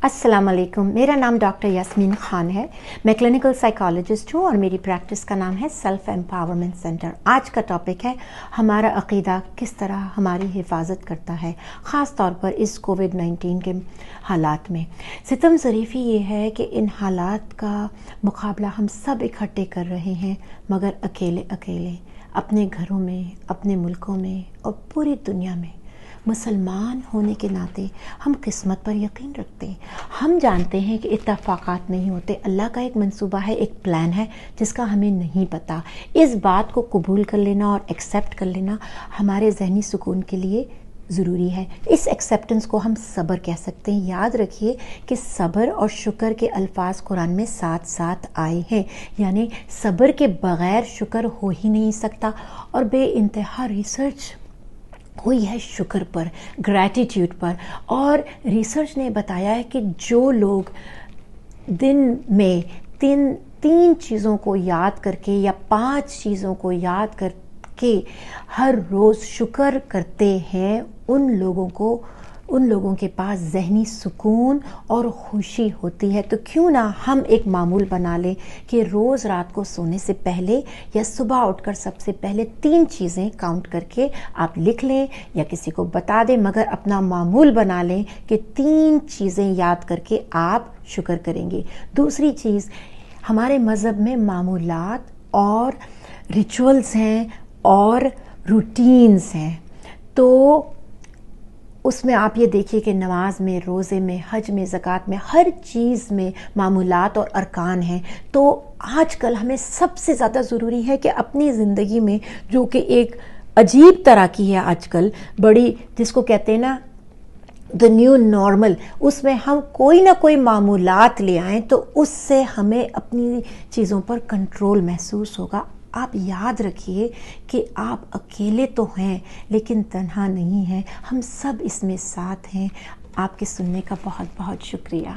السلام علیکم، میرا نام ڈاکٹر یاسمین خان ہے۔ میں کلینکل سائیکالوجسٹ ہوں اور میری پریکٹس کا نام ہے سیلف ایمپاورمنٹ سینٹر۔ آج کا ٹاپک ہے ہمارا عقیدہ کس طرح ہماری حفاظت کرتا ہے، خاص طور پر اس کووڈ-19 کے حالات میں۔ ستم ظریفی یہ ہے کہ ان حالات کا مقابلہ ہم سب اکٹھے کر رہے ہیں، مگر اکیلے اپنے گھروں میں، اپنے ملکوں میں اور پوری دنیا میں۔ مسلمان ہونے کے ناطے ہم قسمت پر یقین رکھتے ہیں۔ ہم جانتے ہیں کہ اتفاقات نہیں ہوتے، اللہ کا ایک منصوبہ ہے، ایک پلان ہے جس کا ہمیں نہیں پتہ۔ اس بات کو قبول کر لینا اور ایکسیپٹ کر لینا ہمارے ذہنی سکون کے لیے ضروری ہے۔ اس ایکسیپٹنس کو ہم صبر کہہ سکتے ہیں۔ یاد رکھیے کہ صبر اور شکر کے الفاظ قرآن میں ساتھ ساتھ آئے ہیں، یعنی صبر کے بغیر شکر ہو ہی نہیں سکتا، اور بے انتہا ریسرچ ہوئی ہے شکر پر، گریٹیٹیوڈ پر، اور ریسرچ نے بتایا ہے کہ جو لوگ دن میں تین چیزوں کو یاد کر کے یا 5 چیزوں کو یاد کر کے ہر روز شکر کرتے ہیں، ان لوگوں کے پاس ذہنی سکون اور خوشی ہوتی ہے۔ تو کیوں نہ ہم ایک معمول بنا لیں کہ روز رات کو سونے سے پہلے یا صبح اٹھ کر سب سے پہلے 3 چیزیں کاؤنٹ کر کے آپ لکھ لیں یا کسی کو بتا دیں، مگر اپنا معمول بنا لیں کہ 3 چیزیں یاد کر کے آپ شکر کریں گے۔ دوسری چیز، ہمارے مذہب میں معمولات اور ریچولز ہیں اور روٹینز ہیں، تو اس میں آپ یہ دیکھیے کہ نماز میں، روزے میں، حج میں، زکوٰۃ میں، ہر چیز میں معمولات اور ارکان ہیں۔ تو آج کل ہمیں سب سے زیادہ ضروری ہے کہ اپنی زندگی میں، جو کہ ایک عجیب طرح کی ہے آج کل، بڑی جس کو کہتے ہیں نا the new normal، اس میں ہم کوئی نہ کوئی معمولات لے آئیں تو اس سے ہمیں اپنی چیزوں پر کنٹرول محسوس ہوگا۔ آپ یاد رکھیے کہ آپ اکیلے تو ہیں لیکن تنہا نہیں ہیں، ہم سب اس میں ساتھ ہیں۔ آپ کے سننے کا بہت بہت شکریہ۔